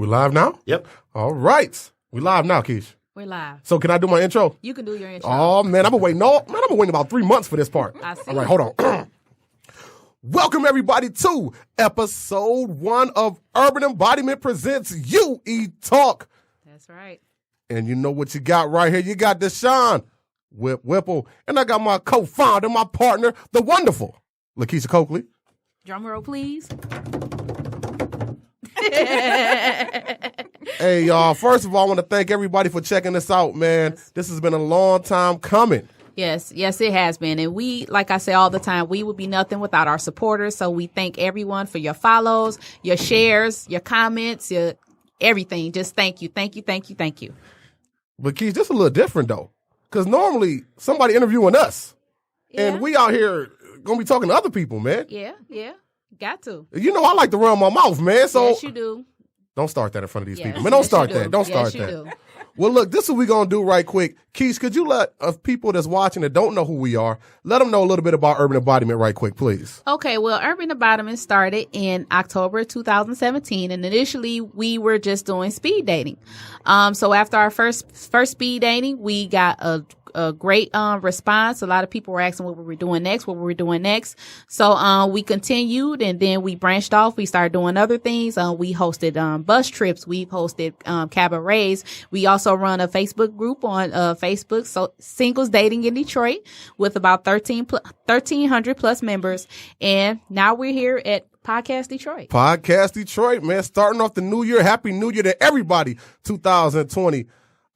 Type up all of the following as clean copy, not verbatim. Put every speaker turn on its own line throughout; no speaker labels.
We live now?
Yep.
All right. We live now, Keish.
We're live.
So can I do my intro?
You can do your intro.
Oh, man, I've been waiting about 3 months for this part.
I see.
All right, hold on. Welcome, everybody, to episode 1 of Urban Embodiment Presents UE Talk.
That's right.
And you know what you got right here. You got Deshaun Whipple. And I got my co-founder, my partner, the wonderful Lakeisha Coakley.
Drum roll, please.
Hey, y'all. First of all, I want to thank everybody for checking us out, man.
Yes.
This has been a long time coming.
Yes, it has been. And we, like I say all the time, we would be nothing without our supporters. So we thank everyone for your follows, your shares, your comments, your everything. Just thank you. But
Keish, this is a little different, though. Because normally, somebody interviewing us.
Yeah.
And we out here going to be talking to other people, man.
Yeah. Got to.
You know I like to run my mouth, man. So
Yes, you do.
Don't start that in front of these
Yes,
people. Man, don't
yes,
start
you do.
that. Don't start
Yes, you
that.
do.
Well, look, this is what we're going to do right quick. Keish, could you let people that's watching that don't know who we are, let them know a little bit about Urban Embodiment right quick, please.
Okay, well, Urban Embodiment started in October 2017, and initially we were just doing speed dating. So after our first speed dating, we got a great response. A lot of people were asking what we were doing next. So we continued, and then we branched off. We started doing other things. We hosted bus trips. We've hosted cabarets. We also run a Facebook group on Facebook, so Singles Dating in Detroit, with about 1,300 plus members. And now we're here at PodcastDetroit.
PodcastDetroit, man, starting off the new year. Happy New Year to everybody, 2020.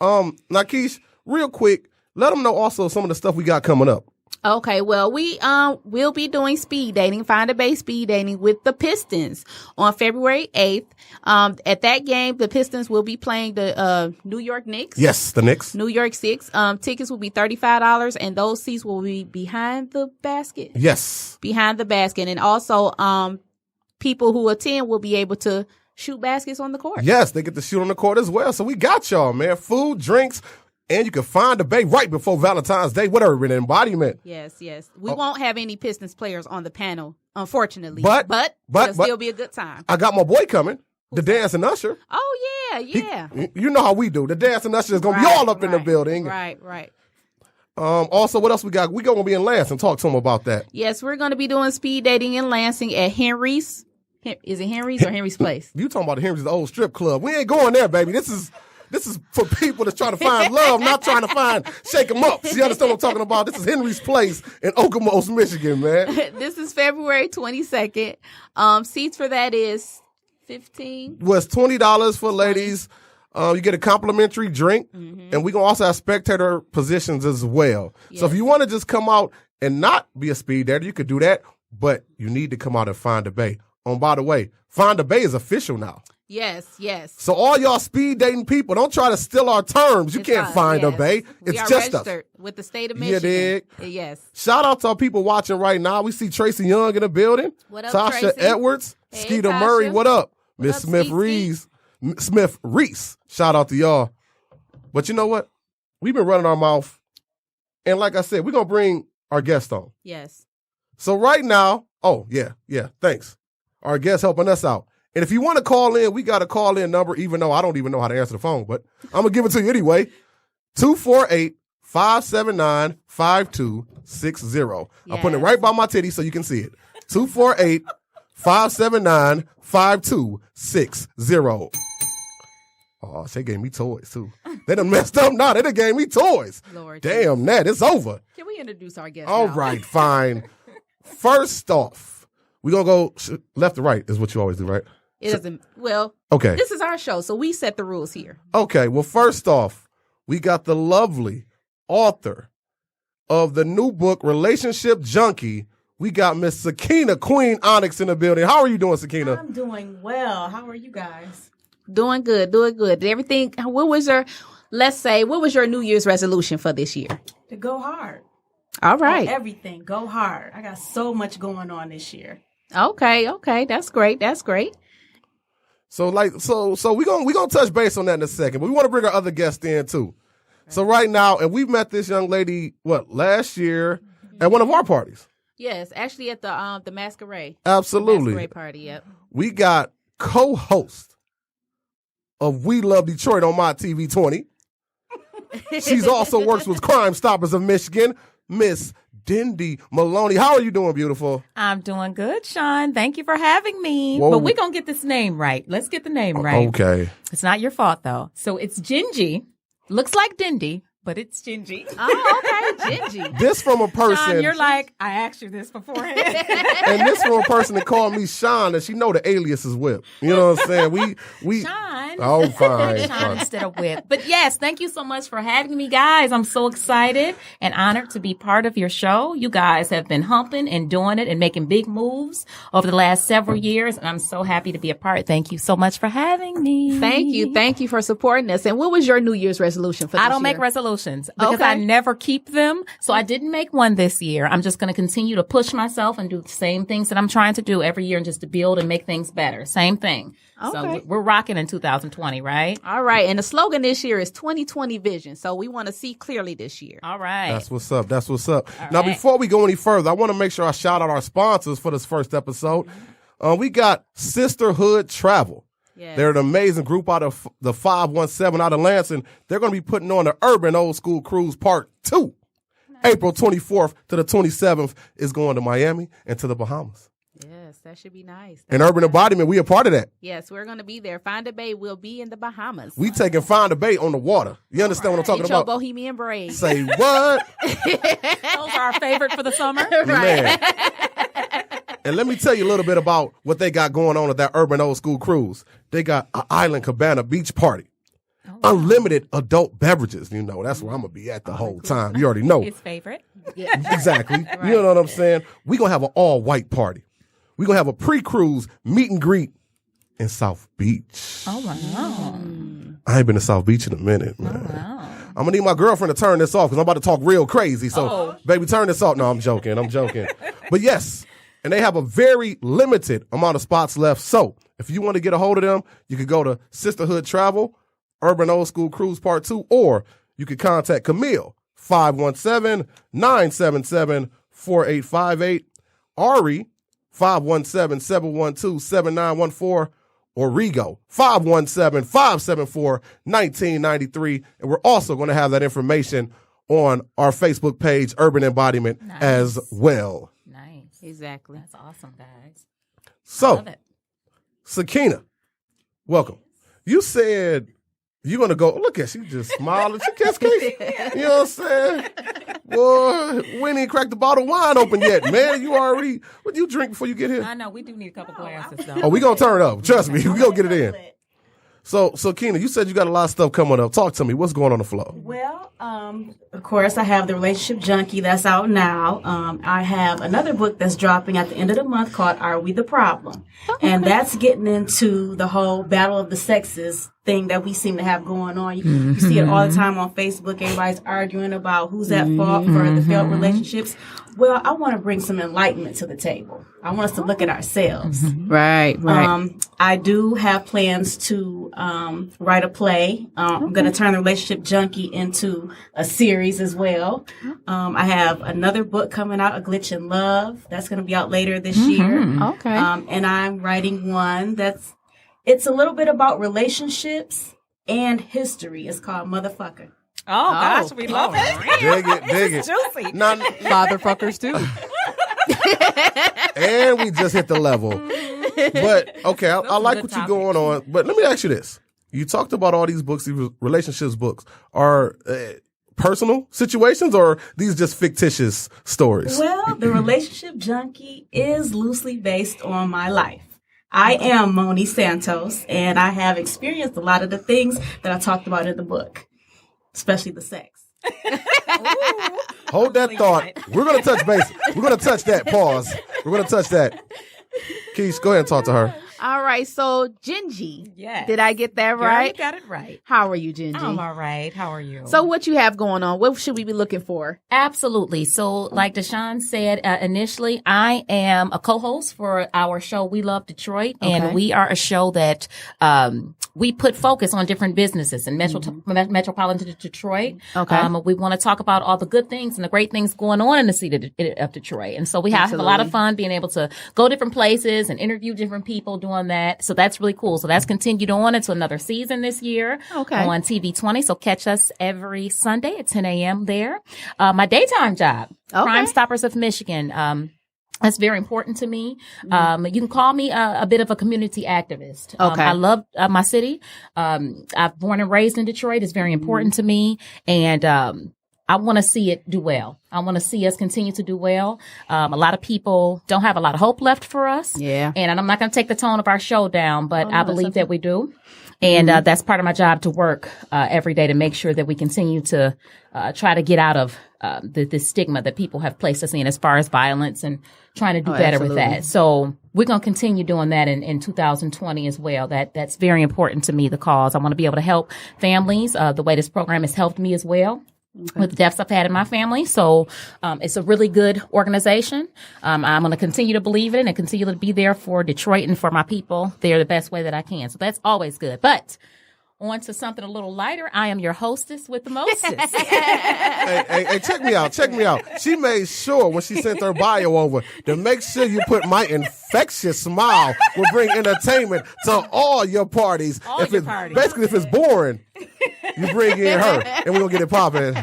Now, Keish, real quick, let them know also some of the stuff we got coming up.
Okay, well, we will be doing speed dating, Find a Bay speed dating with the Pistons on February 8th. At that game, the Pistons will be playing the New York Knicks.
Yes, the Knicks.
New York Six. Tickets will be $35, and those seats will be behind the basket.
Yes.
Behind the basket. And also, people who attend will be able to shoot baskets on the court.
Yes, they get to shoot on the court as well. So we got y'all, man. Food, drinks, and you can find the Bay right before Valentine's Day with Urban Embodiment.
Yes. We won't have any Pistons players on the panel, unfortunately.
But
it'll still be a good time.
I got my boy coming, the Dancing Usher.
Oh, yeah.
You know how we do. The Dancing Usher is going to be all up in the building.
Right.
Also, what else we got? We're going to be in Lansing. Talk to him about that.
Yes, we're going to be doing speed dating in Lansing at Henry's. Is it Henry's or Henry's Place?
You talking about Henry's, the old strip club. We ain't going there, baby. This is for people that's trying to find love, not trying to shake them up. So you understand what I'm talking about? This is Henry's Place in Okemos, Michigan, man.
This is February 22nd. Seats for that is $15.
Well, it's $20 for ladies. You get a complimentary drink, and we're going to also have spectator positions as well.
Yes.
So if you want to just come out and not be a speed dater, you could do that, but you need to come out and Find a Bay. Oh, by the way, Find a Bay is official now.
Yes.
So all y'all speed dating people, don't try to steal our terms. You can't find a Bay. It's just
registered with the state of
You
Michigan.
dig?
Yes.
Shout out to our people watching right now. We see Tracy Young in the building.
What up,
Tasha
Tracy?
Edwards.
Hey,
Skeeter
Tasha.
Murray. What up?
What
Miss
up,
Smith
Skeet?
Smith Reese. Shout out to y'all. But you know what? We've been running our mouth. And like I said, we're going to bring our guest on.
Yes.
So right now, thanks. Our guest helping us out. And if you want to call in, we got a call-in number, even though I don't even know how to answer the phone, but I'm going to give it to you anyway. 248-579-5260. I'm putting it right by my titty so you can see it. 248-579-5260. Oh, they gave me toys, too. They done messed up now. They done gave me toys.
Lord
Damn, Nat, it's over.
Can we introduce our guest
All
now?
right, fine. First off, we're going to go left to right is what you always do, right?
It doesn't. Well,
Okay.
this is our show, so we set the rules here.
Okay, well, first off, we got the lovely author of the new book, Relationship Junkie. We got Miss Sakina Queen Onyx in the building. How are you doing, Sakina?
I'm doing well. How are you guys?
Doing good. Did everything? What was your New Year's resolution for this year?
To go hard.
All right.
On everything. Go hard. I got so much going on this year.
Okay. That's great.
So we gonna touch base on that in a second, but we want to bring our other guest in too. Right. So right now, and we met this young lady last year at one of our parties.
Yes, actually at the masquerade.
Absolutely.
The masquerade party. Yep.
We got co-host of We Love Detroit on My TV 20. She's also works with Crime Stoppers of Michigan, Miss Dindy Maloney. How are you doing, beautiful?
I'm doing good, Sean. Thank you for having me.
Whoa.
But we're going to get this name right. Let's get the name right.
Okay.
It's not your fault, though. So it's Gingy. Looks like Dindy, but it's Gingy.
Oh, okay, Gingy.
This from a person.
Sean, you're like, I asked you this beforehand.
And this from a person that called me Sean, and she know the alias is Whip. You know what I'm saying? We
Sean.
Oh, fine.
Sean
fine.
instead of Whip. But yes, thank you so much for having me, guys. I'm so excited and honored to be part of your show. You guys have been humping and doing it and making big moves over the last several years, and I'm so happy to be a part. Thank you so much for having me.
Thank you for supporting us. And what was your New Year's resolution for this
I don't
year?
make resolutions because
Okay.
I never keep them. So I didn't make one this year. I'm just going to continue to push myself and do the same things that I'm trying to do every year and just to build and make things better. Same thing.
Okay.
So we're rocking in 2020, right?
All right. And the slogan this year is 2020 vision. So we want to see clearly this year.
All right.
That's what's up. That's what's up. Now,
right.
before we go any further, I want to make sure I shout out our sponsors for this first episode. We got Sisterhood Travel.
Yes.
They're an amazing group out of the 517 out of Lansing. They're going to be putting on the Urban Old School Cruise Part 2. April 24th to the 27th is going to Miami and to the Bahamas.
Yes, that should be nice.
And Urban Embodiment, we a part of that.
Yes, we're going to be there. Find a Bay will be in the Bahamas.
We taking Find a Bay on the water. You understand what I'm talking
Get your
about?
Bohemian braid.
Say what?
Those are our favorite for the summer.
Man. And let me tell you a little bit about what they got going on at that Urban Old School Cruise. They got an Island Cabana beach party. Unlimited adult beverages. You know, that's where I'm going to be at the whole time. You already know.
His favorite.
Exactly. You know what I'm saying? We're going to have an all-white party. We're going to have a pre-cruise meet and greet in South Beach.
Oh, wow.
I ain't been to South Beach in a minute, man.
Wow.
I'm going to need my girlfriend to turn this off because I'm about to talk real crazy. So, baby, turn this off. No, I'm joking. But yes, and they have a very limited amount of spots left. So if you want to get a hold of them, you could go to Sisterhood Travel, Urban Old School Cruise Part 2, or you could contact Camille, 517-977-4858, Ari, 517-712-7914, or Rigo, 517-574-1993. And we're also going to have that information on our Facebook page, Urban Embodiment, as well.
Nice.
Exactly.
That's awesome, guys.
So,
Love it.
Sakina, welcome. You said you're going to go, look at, she just smiled. She kissed Casey. You know what I'm saying? Boy, we ain't even cracked the bottle of wine open yet, man. You already, what do you drink before you get here?
I know. We do need a couple glasses, though.
Oh, we going to turn it up. Trust me. We going to get it in. So, Keena, you said you got a lot of stuff coming up. Talk to me. What's going on the flow?
Well, of course, I have The Relationship Junkie that's out now. I have another book that's dropping at the end of the month called Are We the Problem? And that's getting into the whole battle of the sexes thing that we seem to have going on. You see it all the time on Facebook. Everybody's arguing about who's at fault for the failed relationships. Well, I want to bring some enlightenment to the table. I want us to look at ourselves.
Right.
I do have plans to write a play. I'm going to turn The Relationship Junkie into a series as well. I have another book coming out, A Glitch in Love. That's going to be out later this year.
Okay.
And I'm writing one it's a little bit about relationships and history. It's called Motherfucker.
Oh, gosh. We love it.
Dig it.
Juicy.
Now,
Fatherfuckers too.
and we just hit the level. But, okay, I like what you're going on. But let me ask you this. You talked about all these books, these relationships books. Are personal situations or these just fictitious stories?
Well, The Relationship Junkie is loosely based on my life. I am Moni Santos, and I have experienced a lot of the things that I talked about in the book, especially the sex.
Hold that thought. We're going to touch base. We're going to touch that. Pause. We're going to touch that. Keish, go ahead and talk to her.
All right. So, Gingy.
Yes.
Did I get that
Girl,
right?
you got it right.
How are you, Gingy?
I'm all right. How are you?
So, what you have going on? What should we be looking for?
Absolutely. So, like Deshaun said initially, I am a co-host for our show, We Love Detroit, and we are a show that we put focus on different businesses in metropolitan Detroit.
Okay.
We want to talk about all the good things and the great things going on in the city of Detroit. And so we have a lot of fun being able to go different places and interview different people, doing that. So that's really cool. So that's continued on into another season this year on TV 20. So catch us every Sunday at 10 a.m. there. My daytime job, Crime Stoppers of Michigan. That's very important to me. You can call me a bit of a community activist. I love my city. I'm born and raised in Detroit. It's very important to me. And I want to see it do well. I want to see us continue to do well. A lot of people don't have a lot of hope left for us.
Yeah.
And I'm not going to take the tone of our show down, but I believe that we do. And that's part of my job to work every day to make sure that we continue to try to get out of the stigma that people have placed us in as far as violence and trying to do better with that. So we're going to continue doing that in 2020 as well. That's very important to me, the cause. I want to be able to help families the way this program has helped me as well. With the deaths I've had in my family. So it's a really good organization. I'm going to continue to believe in it and continue to be there for Detroit and for my people there the best way that I can. So that's always good. But on to something a little lighter. I am your hostess with the mostest.
Hey, check me out. Check me out. She made sure when she sent her bio over to make sure you put my infectious smile will bring entertainment to all your parties. Basically, if it's boring, you bring in her and we're going to get it popping.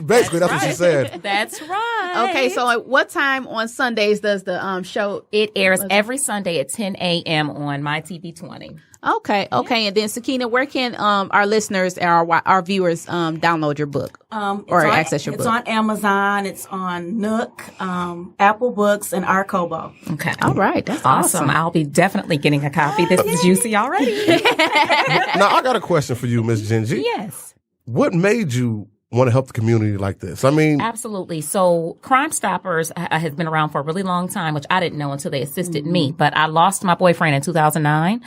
Basically, that's what she said.
That's right.
Okay, so at what time on Sundays does the show?
It airs every Sunday at 10 a.m. on My TV 20.
Okay. And then Sakina, where can our listeners, our viewers, download your book or access your book?
It's on Amazon. It's on Nook, Apple Books, and Arkobo.
Okay.
All right. That's awesome.
I'll be definitely getting a copy. This is juicy already.
Now, I got a question for you, Miss Gingy.
Yes.
What made you want to help the community like this? I mean,
absolutely. So Crime Stoppers has been around for a really long time, which I didn't know until they assisted me. But I lost my boyfriend in 2009.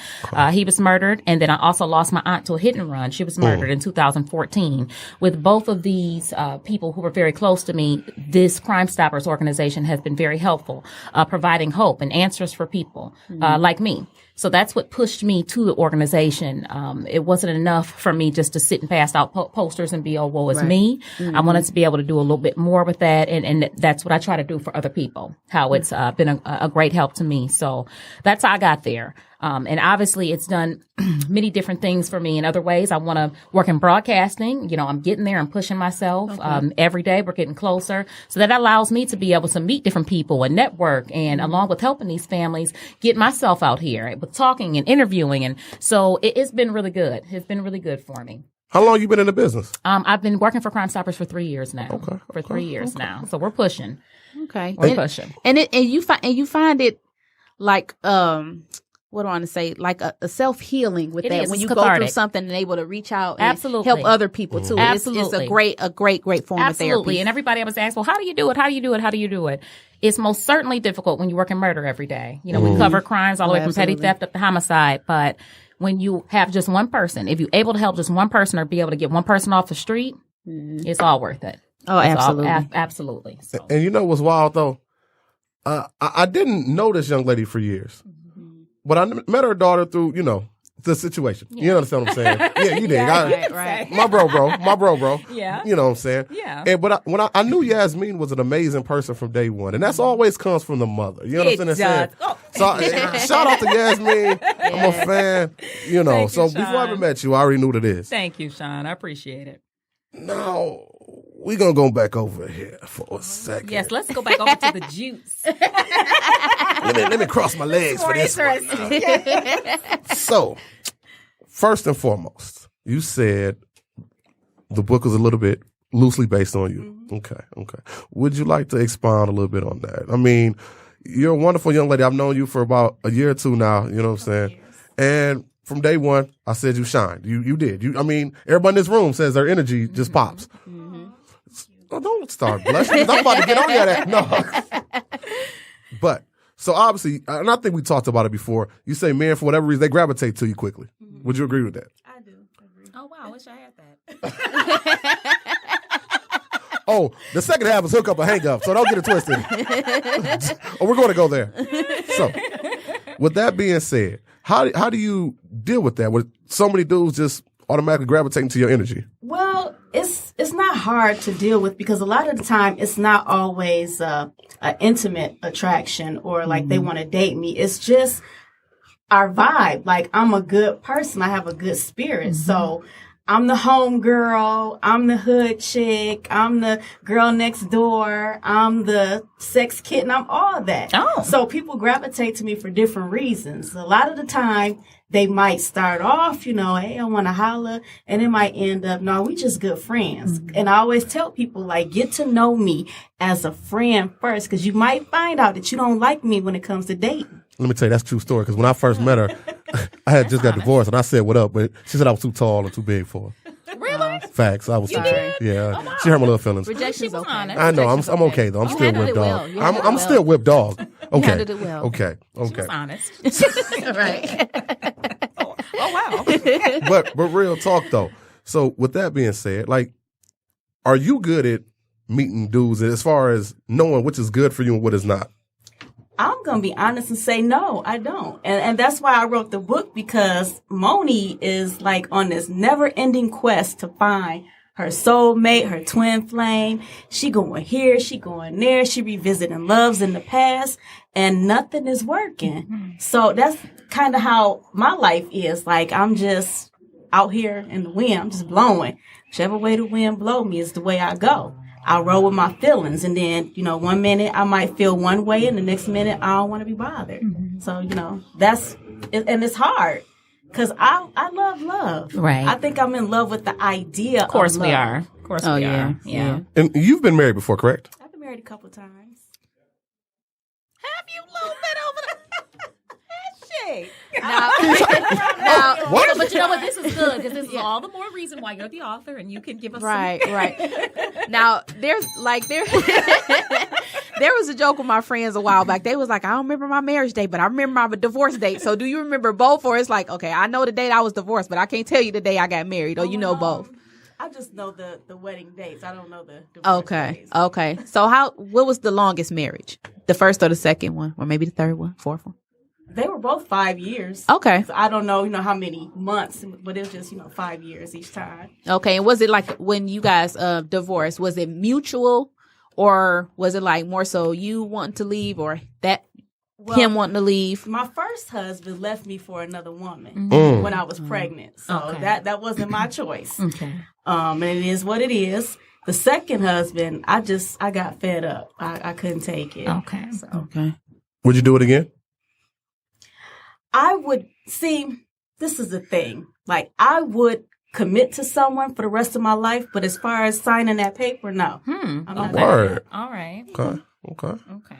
He was murdered. And then I also lost my aunt to a hit and run. She was murdered in 2014. With both of these people who were very close to me, this Crime Stoppers organization has been very helpful, providing hope and answers for people like me. So that's what pushed me to the organization. It wasn't enough for me just to sit and pass out posters and be, oh, woe is me. I wanted to be able to do a little bit more with that. And that's what I try to do for other people, how it's been a great help to me. So that's how I got there. And obviously it's done many different things for me in other ways. I want to work in broadcasting. You know, I'm getting there. I'm pushing myself. Every day we're getting closer. So that allows me to be able to meet different people and network. And along with helping these families, get myself out here with talking and interviewing. And so it's been really good. It's been really good for me.
How long you been in the business?
I've been working for Crime Stoppers for 3 years now. For 3 years now. So we're pushing. We're pushing.
And you find it like, what do I want to say? Like a self-healing with that. When you go through something and able to reach out and help other people too. It's a great form of therapy.
And everybody always asks, well, how do you do it? How do you do it? How do you do it? It's most certainly difficult when you work in murder every day. You know, we cover crimes all the way from petty theft up to homicide. But when you have just one person, if you're able to help just one person or be able to get one person off the street, it's all worth it.
Oh, absolutely.
Absolutely. So.
And you know what's wild though? I didn't know this young lady for years. But I met her daughter through, you know, the situation. Yeah. You understand what I'm saying? Yeah, you did.
Right.
My bro.
Yeah.
You know what I'm saying?
Yeah.
And when I knew Yasmin was an amazing person from day one, and that's always comes from the mother. You know what I'm saying?
Oh.
So shout out to Yasmin. I'm a fan. You know,
Thank you,
so
Sean.
before I ever met you, I already knew what it is.
Thank you, Sean. I appreciate it.
Now, we're going to go back over here for a second.
Yes, let's go back over to the juice.
Let me cross my legs for this one. So, first and foremost, you said the book was a little bit loosely based on you. Okay. Would you like to expound a little bit on that? I mean, you're a wonderful young lady. I've known you for about a year or two now, you know what I'm saying? And from day one, I said you shined. You did. I mean, everybody in this room says their energy just pops. Oh, don't start blushing. I'm about to get on that. No. But, so obviously, and I think we talked about it before, you say men, for whatever reason, they gravitate to you quickly. Would you agree with that?
I do agree.
Oh, wow. I wish I had that.
Oh, the second half is hook up or hang up, so don't get it twisted. Oh, we're going to go there. So, with that being said, how do you deal with that? With so many dudes just automatically gravitating to your energy?
Well, it's not hard to deal with because a lot of the time it's not always an intimate attraction or like they want to date me. It's just our vibe. Like, I'm a good person. I have a good spirit. So I'm the home girl. I'm the hood chick. I'm the girl next door. I'm the sex kitten. I'm all that.
Oh.
So people gravitate to me for different reasons. A lot of the time, they might start off, hey, I want to holler. And it might end up, no, we just good friends. And I always tell people, like, get to know me as a friend first, because you might find out that you don't like me when it comes to dating.
Let me tell you, that's a true story. Because when I first met her, I had just got divorced, and I said, "What up?" But she said I was too tall and too big for her.
Really?
Facts. I was too
did?
big. Yeah,
Oh, wow.
she hurt my little feelings.
Rejection's
was
okay.
honest.
I know.
Rejection's
I'm okay though. I'm still
handled
whipped
it well.
dog.
You handled
I'm
it
still
well.
whipped dog. Okay.
handled it well.
Okay.
She was
Okay.
honest.
Right.
Oh, wow.
But real talk though. So with that being said, like, are you good at meeting dudes as far as knowing which is good for you and what is not?
I'm going to be honest and say, no, I don't. And that's why I wrote the book, because Moni is like on this never ending quest to find her soulmate, her twin flame. She going here, she going there, she revisiting loves in the past, and nothing is working. So that's kind of how my life is. Like, I'm just out here in the wind. I'm just blowing. Whichever way the wind blow me is the way I go. I roll with my feelings, and then, 1 minute I might feel one way, and the next minute I don't want to be bothered. So, that's it, and it's hard because I love love.
Right.
I think I'm in love with the idea.
Of course
of
we
love.
are. Of course
Oh,
we
yeah.
are. Yeah.
And you've been married before, correct?
I've been married a couple of times.
Have you a little bit over there?
Now,
What?
But you know what? This is good, because this is all the more reason why you're the author and you can give us
right. Now, there was a joke with my friends a while back. They was like, I don't remember my marriage date, but I remember my divorce date. So do you remember both? Or it's like, okay, I know the date I was divorced, but I can't tell you the day I got married. Or you know both.
I just know the wedding dates. I don't know the divorce dates.
Okay. So what was the longest marriage? The first or the second one? Or maybe the third one, fourth one?
They were both 5 years.
Okay.
So I don't know, how many months, but it was just, 5 years each time.
Okay. And was it like when you guys divorced, was it mutual, or was it like more so you wanting to leave, or him wanting to leave?
My first husband left me for another woman
Mm.
when I was pregnant. So
Okay.
that wasn't my choice.
Okay.
And it is what it is. The second husband, I got fed up. I couldn't take it.
Okay.
So
Okay.
Would you do it again?
I would see, this is the thing. Like, I would commit to someone for the rest of my life, but as far as signing that paper, no. I'm not doing
Word.
that.
All right.
Okay. Okay.
Okay.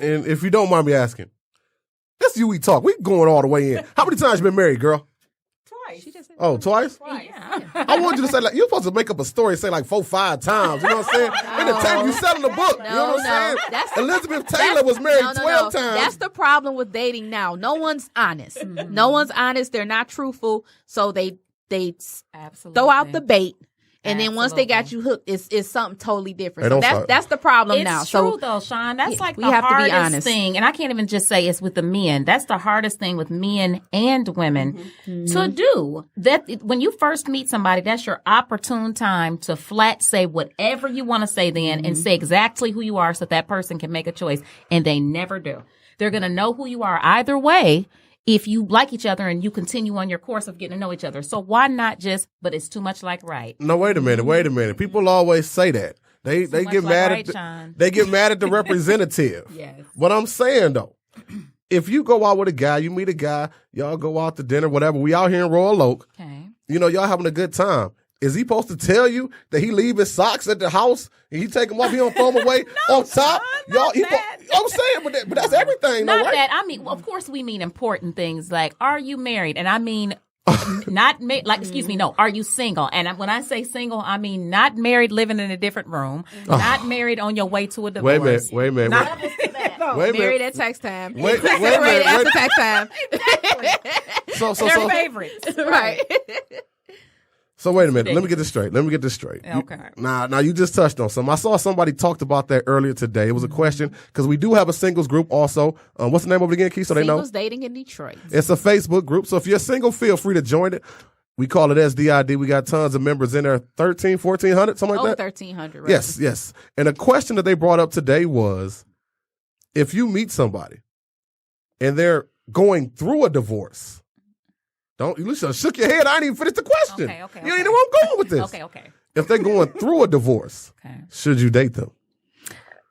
And if you don't mind me asking, that's you we talk. We going all the way in. How many times you been married, girl?
Twice.
Oh, twice?
Yeah.
I want you to say, like, you're supposed to make up a story, say like 4-5 times. You know what I'm saying? In the time you selling the book. You know what I'm saying? Elizabeth Taylor was married 12 times.
That's the problem with dating now. No one's honest. No one's honest. They're not truthful. So they
Absolutely.
throw out the bait. And then once they got
Absolutely.
you hooked, it's something totally different.
They
So
don't start.
that's the problem
It's
now.
true
So
though, Sean. That's like
we
the
have to be
hardest
honest.
thing, and I can't even just say it's with the men. That's the hardest thing with men and women to do. That when you first meet somebody, that's your opportune time to flat say whatever you want to say then, and say exactly who you are, so that person can make a choice. And they never do. They're gonna know who you are either way, if you like each other and you continue on your course of getting to know each other. So why not just, but it's too much like right.
No, wait a minute. People always say that. They
much
get
like
mad
right,
at the,
Sean.
they get mad at the representative.
Yes.
What I'm saying though, if you go out with a guy, you meet a guy, y'all go out to dinner, whatever. We out here in Royal Oak.
Okay.
Y'all having a good time. Is he supposed to tell you that he leave his socks at the house and he take them off, he don't throw them away on top?
not that.
I'm saying, but that's everything, though,
Not
right?
that. I mean, of course, we mean important things like, are you married? And I mean, not like, excuse me, no, are you single? And when I say single, I mean not married, living in a different room, not married on your way to a divorce.
Wait a minute.
Not-
Wait a
married
minute.
at tax time.
Wait a
Separated
minute.
after tax time.
So,
Their favorites.
Right.
So wait a minute. Let me get this straight.
Okay.
Now you just touched on something. I saw somebody talked about that earlier today. It was a question because we do have a singles group also. What's the name of it again, Keith? So they know.
Singles dating in Detroit.
It's a Facebook group. So if you're single, feel free to join it. We call it SDID. We got tons of members in there. 1,400, something like
Over
that.
1,300. Right?
Yes. And a question that they brought up today was, if you meet somebody and they're going through a divorce. Don't you listen? Shook your head. I didn't even finish the question.
Okay.
You ain't know where I'm going with this.
Okay.
If they're going through a divorce, should you date them?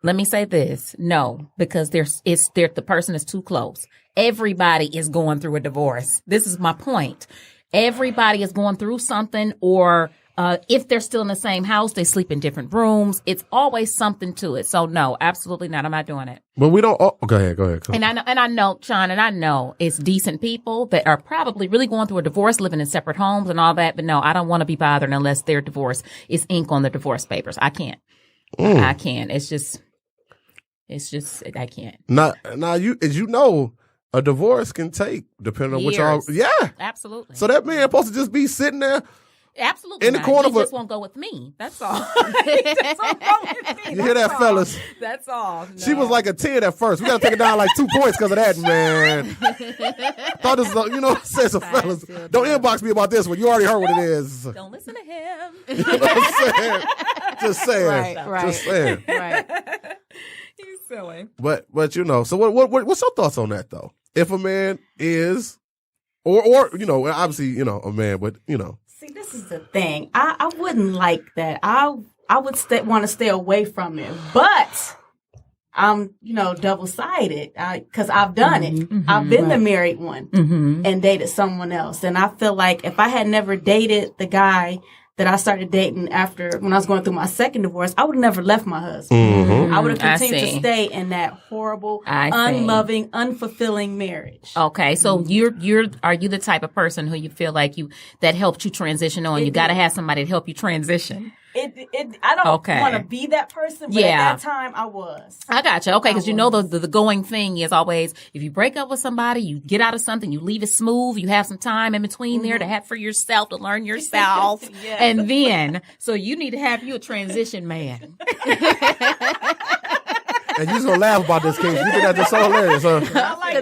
Let me say this. No, because the person is too close. Everybody is going through a divorce. This is my point. Everybody is going through something, or if they're still in the same house, they sleep in different rooms. It's always something to it. So no, absolutely not. I'm not doing it.
But we don't. Oh, go ahead.
And I know, Sean, and I know it's decent people that are probably really going through a divorce, living in separate homes and all that. But no, I don't want to be bothered unless their divorce is ink on the divorce papers. I can't. I can't. It's just I can't.
Now you know, a divorce can take, depending on what y'all. Yeah,
absolutely.
So that man supposed to just be sitting there.
Absolutely.
In the corner
he just won't go with me. That's all.
You hear that, fellas?
That's all. No.
She was like a 10 at first. We got to take it down like 2 points because of that, man. Thought this was, you know what I'm saying? So, fellas, don't inbox me about this one. You already heard what it is.
Don't listen to him.
You know what I'm saying? Just saying.
Right.
Just saying.
Right.
He's silly.
But you know, so what's your thoughts on that, though? If a man is, or you know, obviously, you know, a man, but, you know.
See, this is the thing. I wouldn't like that. I would want to stay away from it. But I'm, you know, double-sided because I've done it. I've been the married one and dated someone else. And I feel like if I had never dated the guy that I started dating after when I was going through my second divorce, I would have never left my husband. I would have continued to stay in that horrible, unloving, unfulfilling marriage.
Okay, so are you the type of person who you feel like that helped you transition on? You got to have somebody to help you transition.
I don't want to be that person, but at that time I was.
I got you. Okay, because you know the going thing is always, if you break up with somebody, you get out of something, you leave it smooth, you have some time in between there to have for yourself, to learn yourself. And then, so you need to have you a transition man.
And you're gonna laugh about this case. You think that's just so hilarious, huh?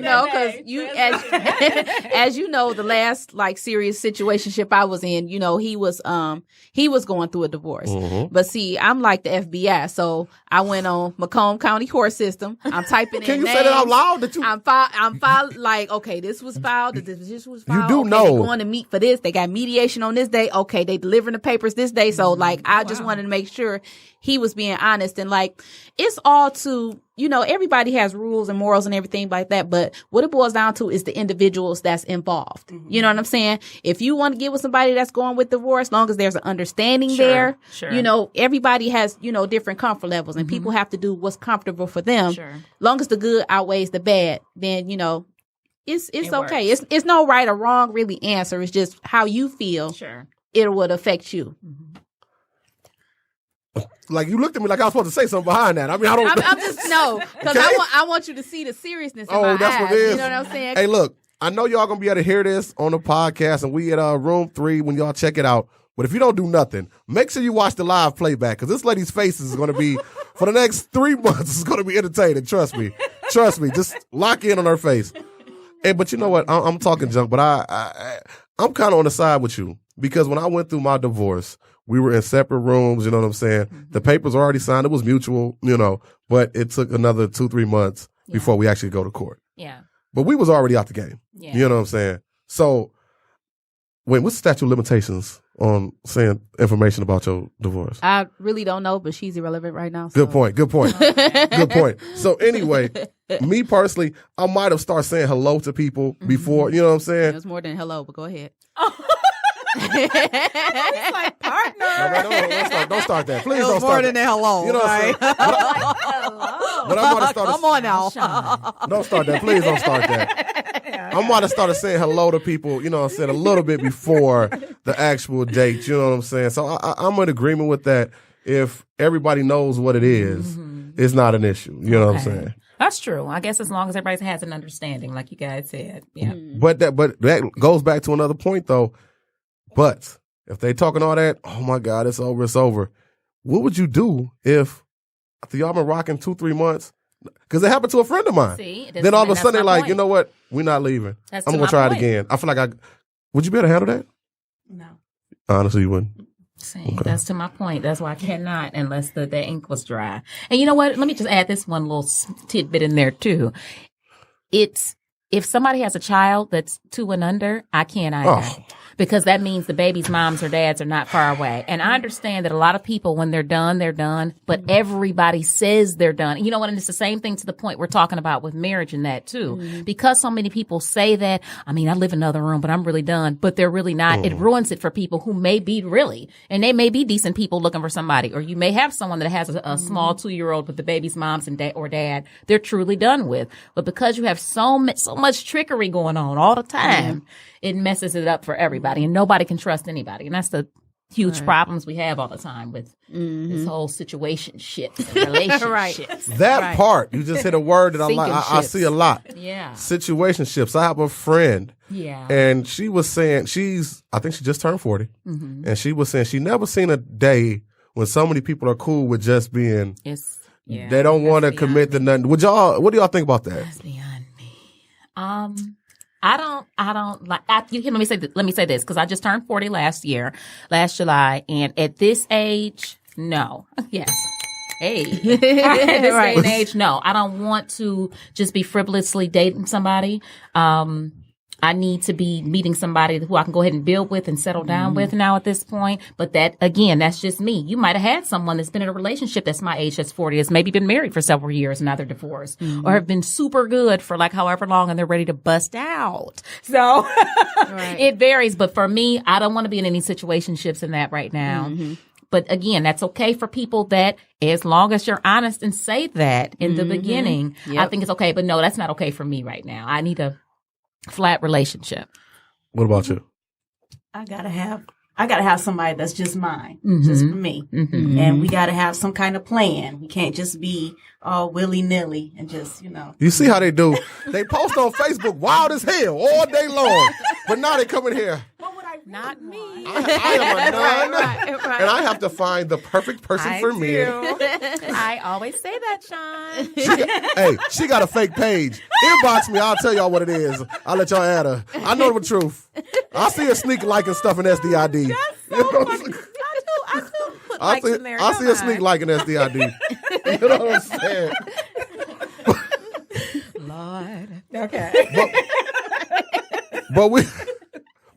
No, because you, as you know, the last like serious situationship I was in, you know, he was going through a divorce. But see, I'm like the FBI, so I went on Macomb County Court System. I'm typing in
Can you
names.
say that out loud? That you?
I'm filed like, okay, this was filed. This was filed.
You do
okay,
know.
They're going to meet for this. They got mediation on this day. Okay, they delivering the papers this day. So like, I just wanted to make sure he was being honest, and like, it's all to, you know, everybody has rules and morals and everything like that, but what it boils down to is the individuals that's involved. You know what I'm saying? If you want to get with somebody that's going with divorce, long as there's an understanding there, you know, everybody has, you know, different comfort levels, and people have to do what's comfortable for them. Long as the good outweighs the bad, then, you know, it's okay. It's no right or wrong really answer. It's just how you feel. It would affect you.
Like, you looked at me like I was supposed to say something behind that. I mean, I don't.
I'm just because I want you to see the seriousness in my
that's
eyes.
what it is.
You know what I'm saying?
Hey, look, I know y'all gonna be able to hear this on the podcast, and we at room 3 when y'all check it out. But if you don't do nothing, make sure you watch the live playback, because this lady's face is gonna be for the next 3 months. It's gonna be entertaining. Trust me. Just lock in on her face. Hey, but you know what? I'm talking junk, but I'm kind of on the side with you, because when I went through my divorce, we were in separate rooms, you know what I'm saying? The papers were already signed. It was mutual, you know, but it took another 2-3 months before we actually go to court. But we was already out the game. You know what I'm saying? So, wait, what's the statute of limitations on saying information about your divorce?
I really don't know, but she's irrelevant right now.
So. Good point. Good point. So anyway, me personally, I might have started saying hello to people before, you know what I'm saying?
It was more than hello, but go ahead.
It's like partner.
No, don't start that. Please
it was
don't start
more
that.
than a hello.
You know what I'm saying? But I might have started.
Come on now.
Don't start that. Please don't start that. I might have started saying hello to people, you know what I'm saying, a little bit before the actual date. You know what I'm saying? So I'm in agreement with that. If everybody knows what it is, it's not an issue. You know what I'm saying?
That's true. I guess as long as everybody has an understanding, like you guys said. Yeah.
But that goes back to another point, though. But if they talking all that, oh my God, it's over. What would you do if after y'all been rocking 2-3 months? Because it happened to a friend of mine. Then all of a sudden they're like, you know what? We're not leaving. I'm going to try it again. I feel like would you be able to handle that?
No.
Honestly, you wouldn't.
See, that's to my point. That's why I cannot unless the ink was dry. And you know what? Let me just add this one little tidbit in there too. It's if somebody has a child that's 2 and under, I can't either.
Oh.
Because that means the baby's moms or dads are not far away. And I understand that a lot of people, when they're done, but everybody says they're done. You know what? And it's the same thing to the point we're talking about with marriage and that too. Because so many people say that, I mean, I live in another room, but I'm really done. But they're really not. It ruins it for people who may be really, and they may be decent people looking for somebody. Or you may have someone that has a small 2-year-old with the baby's moms and or dad they're truly done with. But because you have so much trickery going on all the time, it messes it up for everybody, and nobody can trust anybody. And that's the huge problems we have all the time with this whole situationships and relationships.
That part, you just hit a word that I see a lot.
Yeah.
Situationships. I have a friend.
Yeah.
And she was saying, I think she just turned 40. And she was saying she never seen a day when so many people are cool with just being, they don't want to commit to nothing. What do y'all think about that?
That's beyond me. I don't like, let me say this, because I just turned 40 last July, and at this age, no. Yes. Hey. At this day and age, no. I don't want to just be frivolously dating somebody. I need to be meeting somebody who I can go ahead and build with and settle down with now at this point. But that, again, that's just me. You might have had someone that's been in a relationship that's my age, that's 40, that's maybe been married for several years and now they're divorced, or have been super good for like however long and they're ready to bust out. So it varies. But for me, I don't want to be in any situationships in that right now. But again, that's okay for people that, as long as you're honest and say that in the beginning, I think it's okay. But no, that's not okay for me right now. I need a flat relationship.
What about you?
I gotta have somebody that's just mine, just for me. And we gotta have some kind of plan. We can't just be all willy-nilly and just,
You see how they do? They post on Facebook wild as hell all day long. But now they come in here.
Not me.
I am a nun, and I have to find the perfect person for me.
I always say that, Sean.
She got a fake page. Inbox me. I'll tell y'all what it is. I'll let y'all add her. I know the truth. I see her sneak liking stuff in SDID.
That's so funny. I do put likes in there.
I see her sneak liking SDID. You know what I'm saying?
Lord. Okay.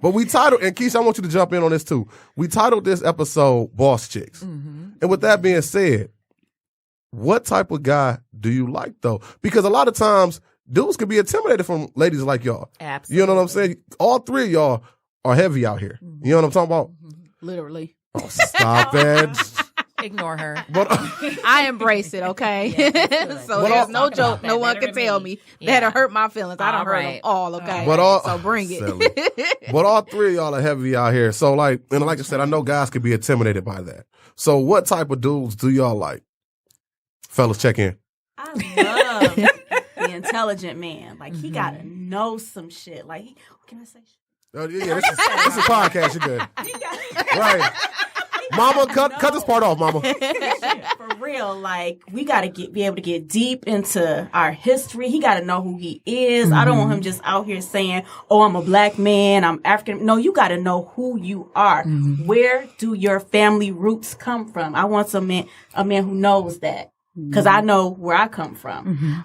But we titled, and Keisha, I want you to jump in on this too. We titled this episode Boss Chicks. And with that being said, what type of guy do you like though? Because a lot of times dudes can be intimidated from ladies like y'all.
Absolutely.
You know what I'm saying? All three of y'all are heavy out here. You know what I'm talking about?
Literally.
Oh, stop it.
Ignore her.
But,
I embrace it, okay? So there's no joke. No one can tell me that'll hurt my feelings. I don't hurt them all, okay? So bring it.
But all three of y'all are heavy out here. So like I said, I know guys can be intimidated by that. So what type of dudes do y'all like? Fellas, check in.
I love the intelligent man. Like, he gotta know some shit. Like, can I say shit?
Yeah, this is a podcast. You're good. Right. Mama, cut this part off, Mama.
For real, like, we gotta be able to get deep into our history. He gotta know who he is. I don't want him just out here saying, "Oh, I'm a black man, I'm African." No, you gotta know who you are. Where do your family roots come from? I want a man who knows that. Because I know where I come from.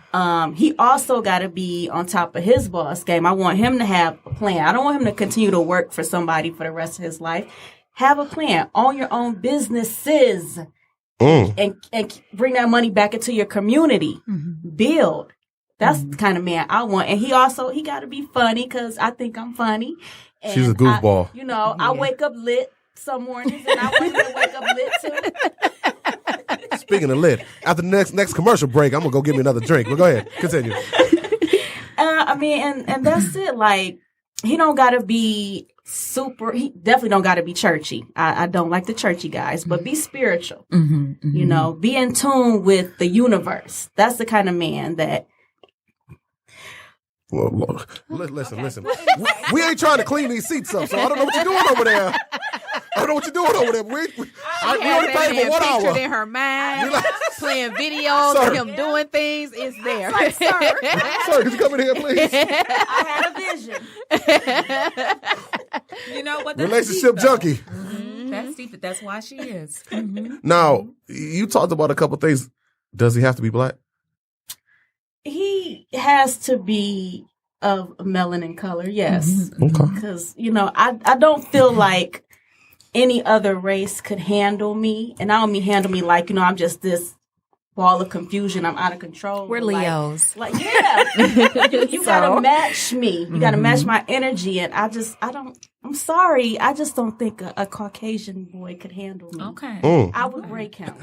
He also got to be on top of his boss game. I want him to have a plan. I don't want him to continue to work for somebody for the rest of his life. Have a plan. Own your own businesses. And bring that money back into your community. Build. That's the kind of man I want. And he got to be funny, because I think I'm funny. And
she's a goofball.
I wake up lit some mornings, and I want him to wake up lit too.
Speaking of lit, after the next commercial break, I'm gonna go get me another drink. But go ahead, continue.
And that's it. Like, he don't gotta be super. He definitely don't gotta be churchy. I don't like the churchy guys, but be spiritual. Be in tune with the universe. That's the kind of man that.
Well, listen. We ain't trying to clean these seats up, so I don't know what you're doing over there. We only paid for 1 hour.
Pictured in her mind, playing videos of him doing things. It's there.
Like,
sir, could you come in here, please?
I had a vision.
You know what?
Relationship junkie.
That's deep, but that's why she is.
Now, you talked about a couple things. Does he have to be black?
He has to be of melanin color, yes.
Okay.
Because, I don't feel like any other race could handle me. And I don't mean handle me like, I'm just this ball of confusion. I'm out of control.
We're Leos.
Yeah. You gotta match me. You gotta match my energy. And I'm sorry. I just don't think a Caucasian boy could handle me.
Okay.
I would break him.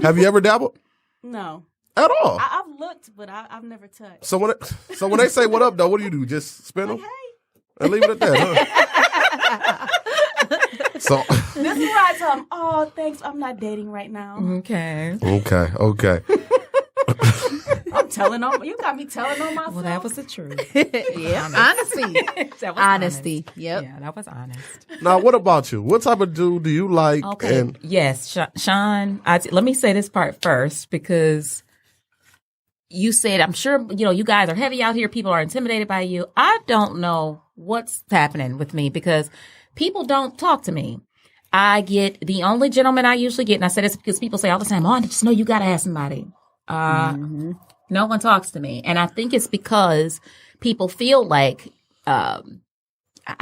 Have you ever dabbled?
No.
At all?
I've looked, but I've never touched.
So when they say what up, though, what do? Just spin them?
Hey.
And leave it at that, huh? So
This is where I tell them, oh, thanks, I'm not dating right now.
Okay.
Okay.
I'm telling on, you got me telling on myself.
Well, that was the truth.
Yeah, honesty.
That was
Honesty.
honest.
Yep.
Yeah, that was honest.
Now, what about you? What type of dude do you like?
Okay.
And
Yes, Sean, let me say this part first because you said, I'm sure, you guys are heavy out here. People are intimidated by you. I don't know what's happening with me because people don't talk to me. I get the only gentleman I usually get, and I say this because people say all the time, oh, I just know you got to ask somebody. No one talks to me. And I think it's because people feel like, I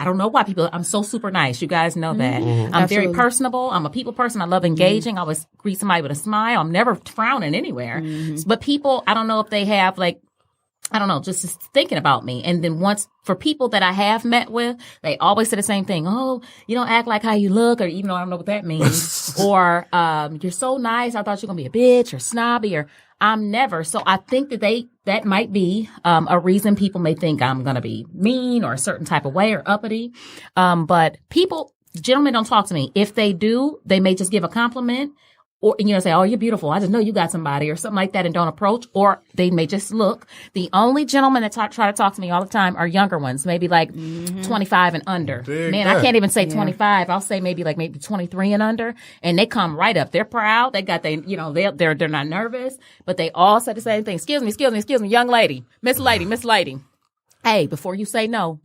don't know why I'm so super nice. You guys know that. I'm very personable. I'm a people person. I love engaging. I always greet somebody with a smile. I'm never frowning anywhere. But people, I don't know if they have just thinking about me. And then for people that I have met with, they always say the same thing. Oh, you don't act like how you look, or even though I don't know what that means. Or, you're so nice. I thought you were going to be a bitch or snobby, or I'm never. So I think that might be, a reason people may think I'm going to be mean or a certain type of way or uppity. But gentlemen don't talk to me. If they do, they may just give a compliment. Or, say, oh, you're beautiful. I just know you got somebody or something like that and don't approach. Or they may just look. The only gentlemen that try to talk to me all the time are younger ones, maybe like 25 and under. I can't even say 25. I'll say maybe 23 and under. And they come right up. They're proud. They got they're not nervous, but they all say the same thing. Excuse me, young lady, Miss Lady. Hey, before you say no.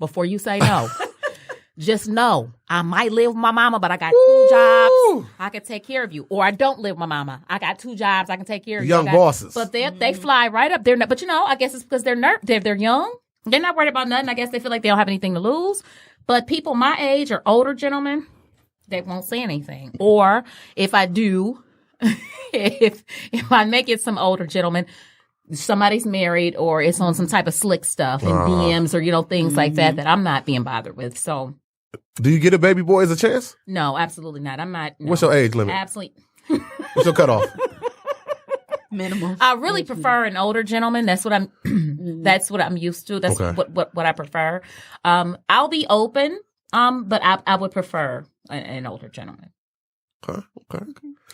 Just know, I might live with my mama, but I got 2 jobs. I can take care of you. Or I don't live with my mama. I got 2 jobs. I can take care of you.
Young bosses.
But they fly right up there. But I guess it's because they're young. They're not worried about nothing. I guess they feel like they don't have anything to lose. But people my age or older gentlemen, they won't say anything. Or if I do, if I make it some older gentleman, somebody's married or it's on some type of slick stuff and DMs or, things like that I'm not being bothered with. So.
Do you get a baby boy as a chance?
No, absolutely not. I'm not. No.
What's your age limit?
Absolutely.
What's your cutoff?
Minimum.
I really prefer an older gentleman. That's what I'm used to. That's what I prefer. I'll be open, but I would prefer an older gentleman.
Okay.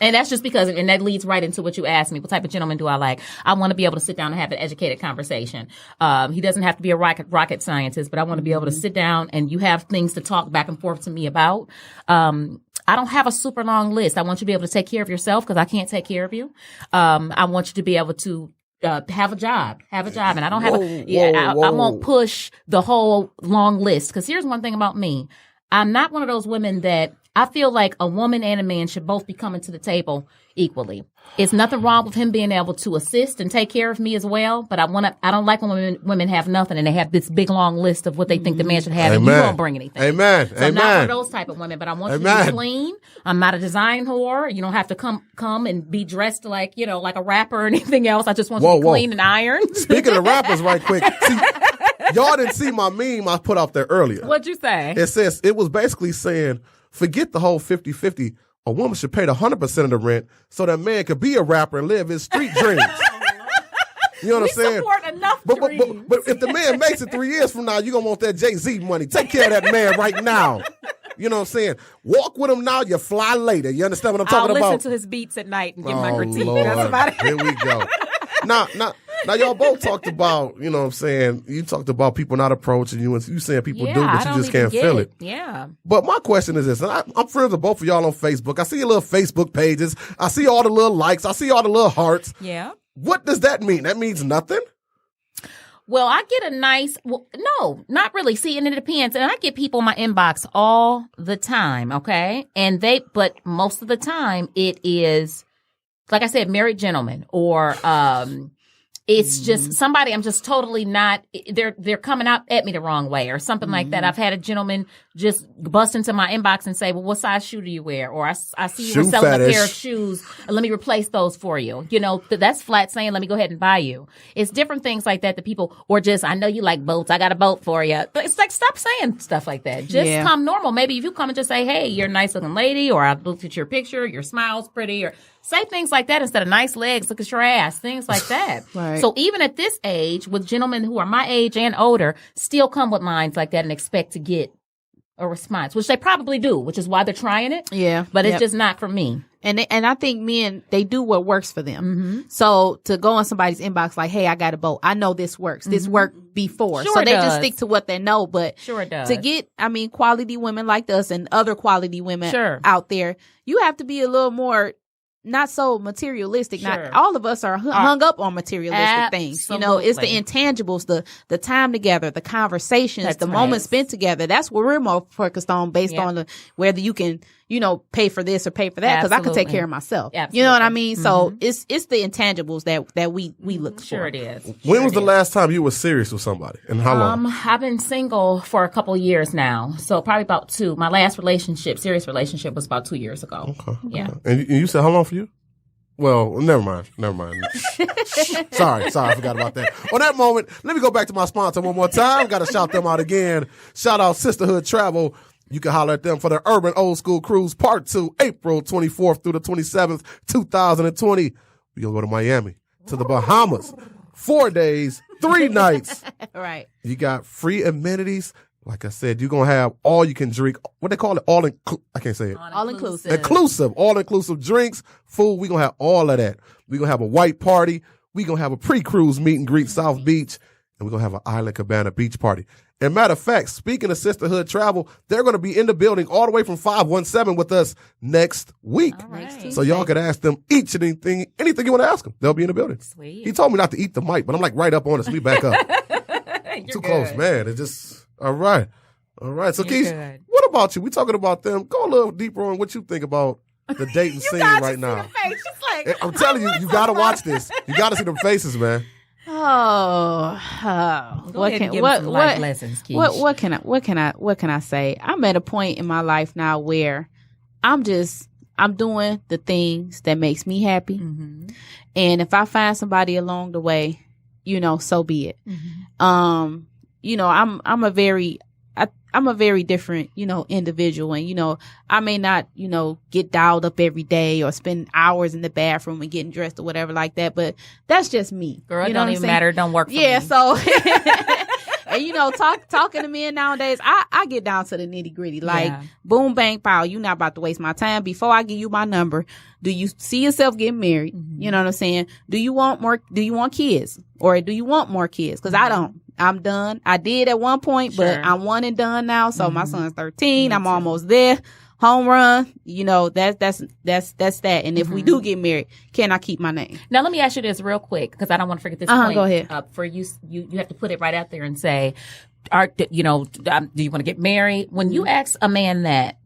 And that's just because, and that leads right into what you asked me. What type of gentleman do I like? I want to be able to sit down and have an educated conversation. He doesn't have to be a rocket scientist, but I want to be able to sit down and you have things to talk back and forth to me about. I don't have a super long list. I want you to be able to take care of yourself because I can't take care of you. I want you to be able to have a job, and I don't have I won't push the whole long list. Because here's one thing about me. I'm not one of those women that I feel like a woman and a man should both be coming to the table equally. It's nothing wrong with him being able to assist and take care of me as well. But I don't like when women have nothing and they have this big long list of what they think the man should have, and you don't bring anything.
Amen.
So I'm not one of those type of women, but I want you to be clean. I'm not a design whore. You don't have to come and be dressed like a rapper or anything else. I just want you to be clean and ironed.
Speaking of rappers, right quick. See, y'all didn't see my meme I put out there earlier.
What'd you say?
It was basically saying, forget the whole 50-50. A woman should pay 100% of the rent so that man could be a rapper and live his street dreams. You know what I'm saying?
Support enough dreams.
But if the man makes it 3 years from now, you're going to want that Jay-Z money. Take care of that man right now. You know what I'm saying? Walk with him now, you fly later. You understand what I'm talking about?
I'll listen to his beats at night and give my critique.
Lord.
That's about it.
Here we go. Now, y'all both talked about, you know what I'm saying, you talked about people not approaching you, and you saying people do, but you just can't feel it.
Yeah.
But my question is this, and I'm friends with both of y'all on Facebook. I see your little Facebook pages. I see all the little likes. I see all the little hearts.
Yeah.
What does that mean? That means nothing?
Well, I get no, not really. See, and it depends. And I get people in my inbox all the time, okay? But most of the time it is, like I said, married gentlemen or, it's just somebody I'm just totally not, they're coming out at me the wrong way or something like that. I've had a gentleman just bust into my inbox and say, well, what size shoe do you wear? Or I see you were selling a pair of shoes. Let me replace those for you. You know, that's flat saying, let me go ahead and buy you. It's different things like that people, or just, I know you like boats. I got a boat for you. But it's like, stop saying stuff like that. Just come normal. Maybe if you come and just say, hey, you're a nice looking lady, or I looked at your picture, your smile's pretty, or say things like that instead of nice legs, look at your ass, things like that.
Right.
So even at this age, with gentlemen who are my age and older, still come with lines like that and expect to get a response, which they probably do, which is why they're trying it.
Yeah.
But it's just not for me.
And I think men, they do what works for them. So to go on somebody's inbox like, hey, I got a boat. I know this works. This worked before.
Sure
so they
does.
just stick to what they know. But
Sure it does.
to get, quality women like us and other quality women out there, you have to be a little more not so materialistic.
Sure.
Not all of us are hung up on materialistic things. You know, it's the intangibles, the time together, the conversations, the moments spent together. That's what we're more focused on based on whether you can, pay for this or pay for that, because I can take care of myself.
Absolutely.
You know what I mean? So it's the intangibles that we look for.
Sure it is.
When was the last time you were serious with somebody, and how long?
I've been single for a couple of years now, so probably about 2. My last serious relationship was about 2 years ago. Okay. Yeah.
And you said how long for you? Well, never mind. Sorry, I forgot about that. On that moment, let me go back to my sponsor one more time. Got to shout them out again. Shout out Sisterhood Travel. You can holler at them for their Urban Old School Cruise Part 2, April 24th through the 27th, 2020. We're going to go to Miami, to the Bahamas. 4 days, 3 nights.
Right.
You got free amenities. Like I said, you're going to have all you can drink. What they call it? I can't say it.
All inclusive.
All-inclusive drinks, food. We're going to have all of that. We're going to have a white party. We're going to have a pre-cruise meet and greet South Beach. And we're going to have an Island Cabana beach party. And matter of fact, speaking of Sisterhood Travel, they're going to be in the building all the way from 517 with us next week.
All right.
So y'all could ask them anything you want to ask them. They'll be in the building.
Sweet.
He told me not to eat the mic, but I'm like right up on it. So we back up. Too
good.
close, man. It's just, all right. So Keisha, what about you? We talking about them. Go a little deeper on what you think about the dating scene right now. I'm telling you, you got to watch this. You got to see them faces, man.
What can
I say? I'm at a point in my life now where I'm doing the things that makes me happy. And if I find somebody along the way, so be it. I'm a very different, individual. And, I may not, get dialed up every day or spend hours in the bathroom and getting dressed or whatever like that. But that's just me.
Girl, it don't even matter. It don't work for me.
Yeah, so, and, talking to men nowadays, I get down to the nitty gritty. Like, boom, bang, pow, you're not about to waste my time. Before I give you my number, do you see yourself getting married? You know what I'm saying? Do you want kids? Or do you want more kids? Because I don't. I'm done. I did at one point, but I'm one and done now. So my son's 13. I'm almost there. Home run. That's that. And if we do get married, can I keep my name?
Now let me ask you this real quick, because I don't want to forget this point.
Go ahead.
For you have to put it right out there and say, do you want to get married? When you ask a man that,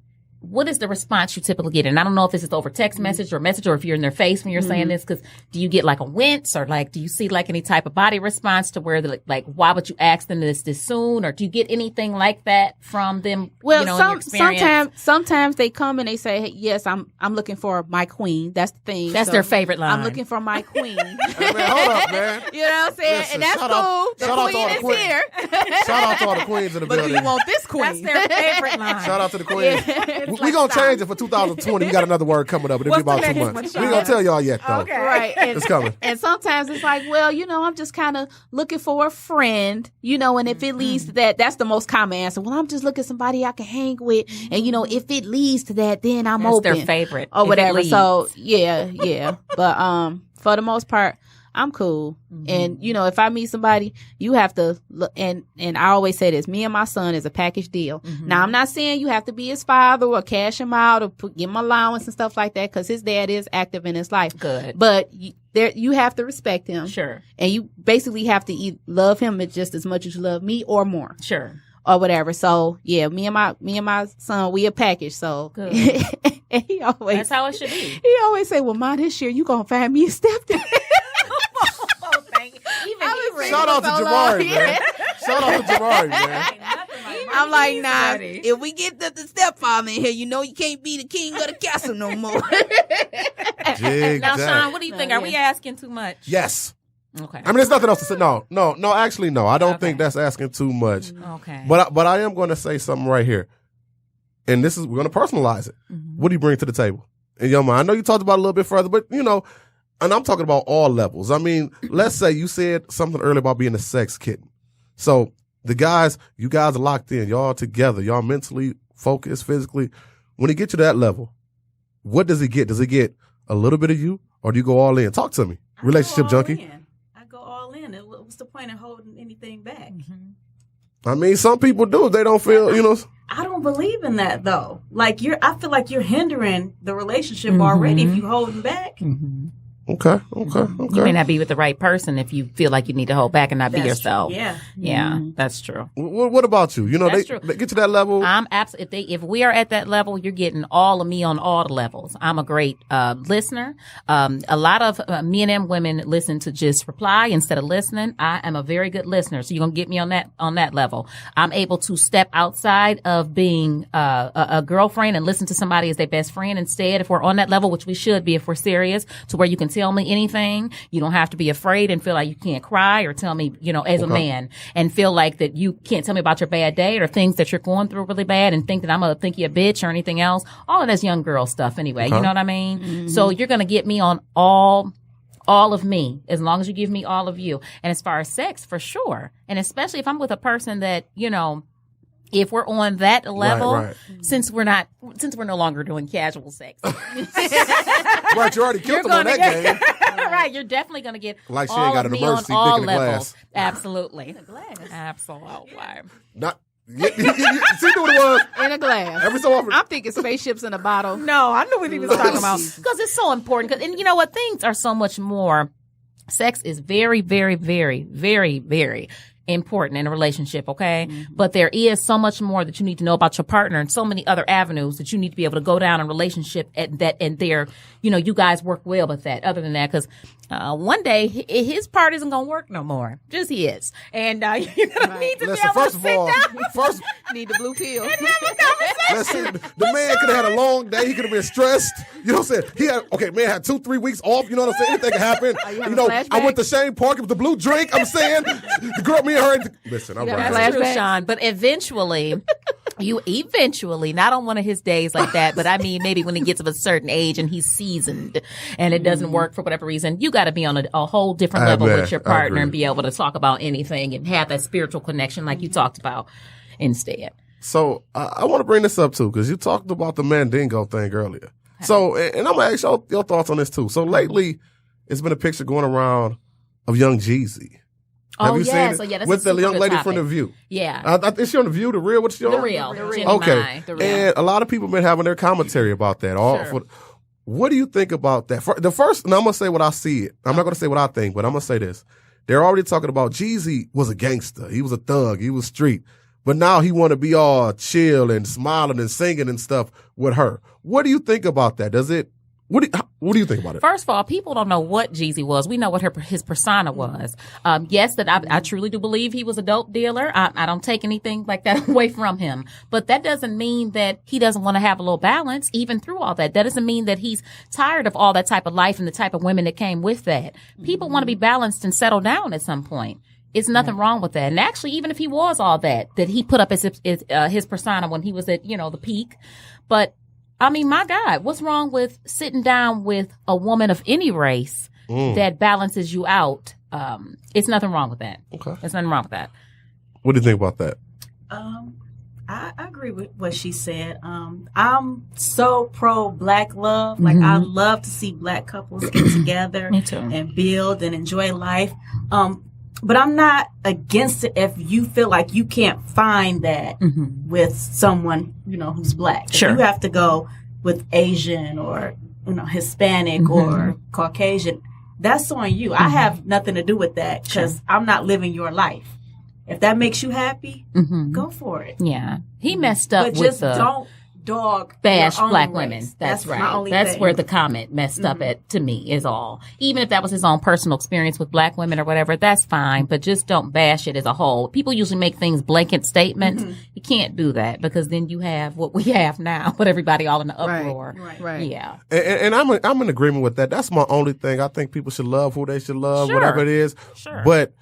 what is the response you typically get? And I don't know if this is over text message or if you're in their face when you're saying this, because do you get like a wince, or like, do you see like any type of body response to where they're like, why would you ask them this soon? Or do you get anything like that from them?
Well,
in your experience?
sometimes they come and they say, hey, yes, I'm looking for my queen. That's the thing.
That's their favorite line.
I'm looking for my queen.
Hey, man, hold up, man.
You know what I'm saying?
Listen,
and that's cool. The queen is here.
Shout out to all the queens in the building.
But you want this queen.
That's their favorite line.
Shout out to the queens. We're going to change it for 2020. We got another word coming up, but it'll be about 2 months. We ain't going to tell y'all yet, though.
Okay. Right.
It's coming.
And sometimes it's like, well, I'm just kind of looking for a friend, and if it leads to that, that's the most common answer. Well, I'm just looking for somebody I can hang with. And, if it leads to that, then I'm open.
That's their favorite.
Or whatever. So, yeah. But for the most part, I'm cool. And, if I meet somebody, you have to look, and I always say this, me and my son is a package deal. Now, I'm not saying you have to be his father or cash him out or give him allowance and stuff like that, because his dad is active in his life.
Good.
But you have to respect him.
Sure.
And you basically have to love him just as much as you love me or more.
Sure.
Or whatever. So, yeah, me and my son, we a package. So,
good.
And he always,
that's how it should be.
He always say, well, Ma, this year you gonna find me a stepdad.
Shout out to Jamari, man. Shout out to Jamari, man.
I'm like, nah, if we get the stepfather in here, you can't be the king of the castle no more.
Now, Sean, what do you think? Are we asking too much?
Yes.
Okay.
I mean, there's nothing else to say. No. Actually, no. I don't think that's asking too much.
Okay.
But I am going to say something right here, and we're going to personalize it.
Mm-hmm.
What do you bring to the table in your mind? I know you talked about it a little bit further, but and I'm talking about all levels. I mean, let's say you said something earlier about being a sex kitten. So you guys are locked in. Y'all together. Y'all mentally focused, physically. When he gets to that level, what does he get? Does he get a little bit of you, or do you go all in? Talk to me. Relationship junkie.
I go all in. What's the point of holding anything back?
I mean, some people do. They don't feel,
I don't believe in that though. I feel like you're hindering the relationship already if you holding back.
Okay.
You may not be with the right person if you feel like you need to hold back and not be yourself.
True. Yeah.
Yeah, that's true.
What about you?
That's true.
They get to that level.
I'm absolutely. If we are at that level, you're getting all of me on all the levels. I'm a great listener. A lot of me and them women listen to just reply instead of listening. I am a very good listener, so you're gonna get me on that level. I'm able to step outside of being a girlfriend and listen to somebody as their best friend instead. If we're on that level, which we should be, if we're serious, to where you can tell me anything. You don't have to be afraid and feel like you can't cry or tell me, as a man, and feel like that you can't tell me about your bad day or things that you're going through really bad and think that I'm going to think you're a bitch or anything else. All of that's young girl stuff anyway. You know what I mean? Mm-hmm. So you're going to get me on all of me, as long as you give me all of you. And as far as sex, for sure. And especially if I'm with a person that, if we're on that level,
right.
since we're no longer doing casual sex.
Right, you already killed them on that game.
Right, you're definitely going to get
like she
all
ain't got
of
an
me on
emergency
all
dick in the
levels.
glass.
Absolutely.
In a glass.
Absolutely.
Not. See what it was?
In a glass.
Every so often.
I'm thinking spaceships in a bottle.
No, I knew what he was talking about. Because it's so important. And you know what? Things are so much more. Sex is very, very, very, very, very important in a relationship, okay? Mm-hmm. But there is so much more that you need to know about your partner and so many other avenues that you need to be able to go down in a relationship and there, you guys work well with that. Other than that, because one day his part isn't going to work no more. Just his. And you're going to need to be able
first
to
of all,
sit down.
Need the blue pill.
And have a conversation.
Listen, the man could have had a long day. He could have been stressed. You know what I'm saying? Man had 2-3 weeks off. You know what I'm saying? Anything could happen. I went to Shane Park with the blue drink. I'm saying, the girl, me and her. Listen, I'm right.
That's true, Sean. But eventually, not on one of his days like that, but I mean, maybe when he gets of a certain age and he's seasoned and it doesn't work for whatever reason, you got to be on a whole different level with your partner and be able to talk about anything and have that spiritual connection like you talked about instead.
So I want to bring this up too, because you talked about the Mandingo thing earlier. So, and I'm going to ask your thoughts on this too. So lately, it's been a picture going around of young Jeezy. Have you seen it?
That's
with the young lady
topic.
from The View.
Yeah.
Is she on The View? The Real? What's she on?
The Real.
Okay. And a lot of people have been having their commentary about that. What do you think about that? I'm going to say what I see it. I'm not going to say what I think, but I'm going to say this. They're already talking about Jeezy was a gangster. He was a thug. He was street. But now he want to be all chill and smiling and singing and stuff with her. What do you think about that? What do you think about it?
First of all, people don't know what Jeezy was. We know what his persona was. Yes, that I truly do believe he was a dope dealer. I don't take anything like that away from him. But that doesn't mean that he doesn't want to have a little balance even through all that. That doesn't mean that he's tired of all that type of life and the type of women that came with that. People want to be balanced and settle down at some point. It's nothing wrong with that. And actually, even if he was all that he put up his persona when he was at, the peak. But I mean, my God, what's wrong with sitting down with a woman of any race that balances you out? It's nothing wrong with that.
Okay.
There's nothing wrong with that.
What do you think about that?
I agree with what she said. I'm so pro Black love. Like, I love to see Black couples get together and build and enjoy life. But I'm not against it if you feel like you can't find that with someone, who's Black.
Sure.
If you have to go with Asian or, Hispanic or Caucasian, that's on you. I have nothing to do with that because I'm not living your life. If that makes you happy, go for it.
Yeah. He messed up
but just dog
bash
your own
black
race.
women. That's
my
right.
only
That's
thing.
where the comment messed up at to me is all. Even if that was his own personal experience with black women or whatever, that's fine. But just don't bash it as a whole. People usually make things blanket statements. You can't do that because then you have what we have now, with everybody all in the uproar.
Right.
Yeah.
And I'm in agreement with that. That's my only thing. I think people should love who they should love,
Sure.
whatever it is.
Sure.
But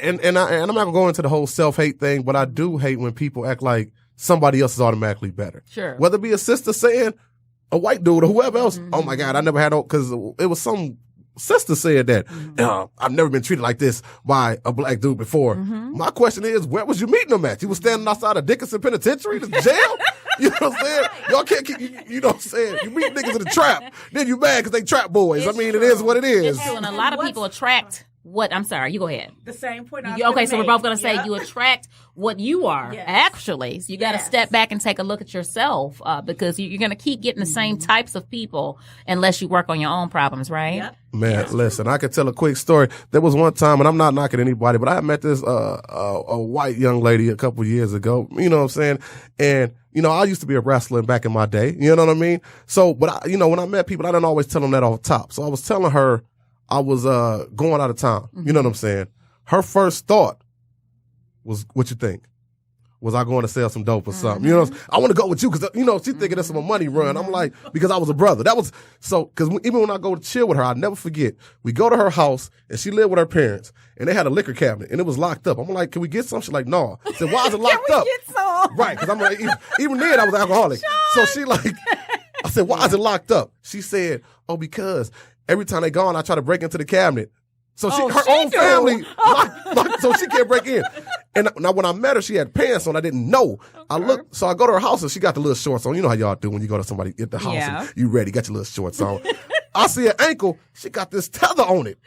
and I'm not gonna go into the whole self-hate thing, but I do hate when people act like somebody else is automatically better.
Sure.
Whether it be a sister saying, a white dude or whoever else. Oh my God, I never had because it was some sister said that. I've never been treated like this by a black dude before. My question is, where was you meeting them at? You was standing outside of Dickinson Penitentiary, the jail? You know what I'm saying? Y'all can't keep, you know what I'm saying? You meet niggas in the trap, then you mad because they trap boys.
It's
it
true.
is what it is.
It's true, and a lot of people attract what. I'm sorry, you go ahead.
The same point. I was
Okay,
gonna
so we're
make.
both going to say
Yep.
you attract what you are,
Yes.
actually. So you got to
Yes.
step back and take a look at yourself because you're going to keep getting the same types of people unless you work on your own problems, right?
Yep.
Man, listen, I could tell a quick story. There was one time, and I'm not knocking anybody, but I met this a white young lady a couple years ago. You know what I'm saying? And you know, I used to be a wrestler back in my day. You know what I mean? So, but when I met people, I didn't always tell them that off the top. So I was telling her I was going out of town. You know what I'm saying? Her first thought was, "What you think? Was I going to sell some dope or something?" You know, I want to go with you because, you know, she's thinking it's a money run. I'm like, because I was a brother. That was so, because even when I go to chill with her, I never forget. We go to her house and she lived with her parents and they had a liquor cabinet and it was locked up. I'm like, "Can we get some?" She's like, "No." I said, "Why is it locked up?"
Get some.
Right, because I'm like, even then I was alcoholic. So she like, I said, "Why is it locked up?" She said, "Oh, because every time they gone, I try to break into the cabinet." So her own family locked, so she can't break in. And now when I met her, she had pants on. I didn't know. I looked, so I go to her house and she got the little shorts on. You know how y'all do when you go to somebody at the house and you ready, got your little shorts on. I see her ankle. She got this tether on it.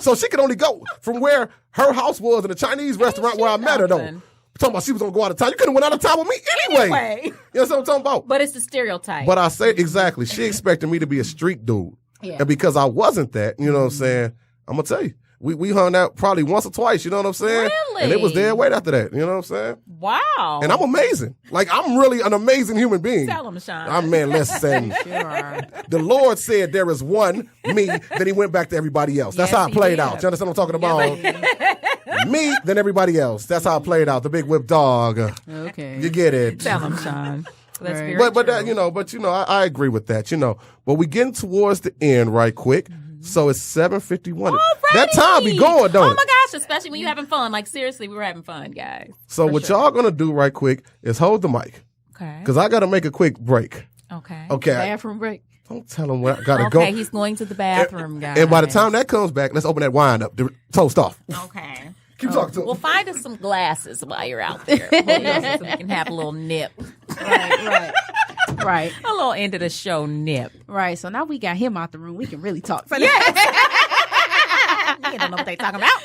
So she could only go from where her house was in a Chinese restaurant where I met her though. Talking about she was gonna go out of town. You couldn't have went out of town with me anyway. You know what I'm talking about?
But it's the stereotype.
But I say exactly. She expected me to be a street dude.
Yeah.
And because I wasn't that, you know what I'm saying? I'm gonna tell you. We hung out probably once or twice, you know what I'm saying?
Really?
And it was dead weight after that, you know what I'm saying?
Wow.
And I'm amazing. Like, I'm really an amazing human being.
Tell them, Sean.
I'm, man, listen. The Lord said there is one me, then he went back to everybody else. That's
Yes,
how it
he
played
did.
out. You understand what I'm talking about? Me, then everybody else. That's how it played out. The big whip dog.
Okay.
You get it.
Tell them, Sean. That's very
But
true.
that, I agree with that, But we getting towards the end right quick. So it's 7:51. That time be going, don't
Oh
it?
my gosh, especially when you're having fun. Like, seriously, we were having fun, guys.
So what y'all gonna do right quick is hold the mic.
Okay.
Because I gotta make a quick break.
Okay.
Okay.
Bathroom break.
Don't tell them where I gotta
Okay,
go.
he's going to the bathroom, guys.
And by the time that comes back, let's open that wine up. The toast off.
Okay.
Keep talking to him.
Well, find us some glasses while you're out there. So we can have a little nip.
Right.
A little end of the show nip.
Right. So now we got him out the room. We can really talk.
You don't know what they talking about.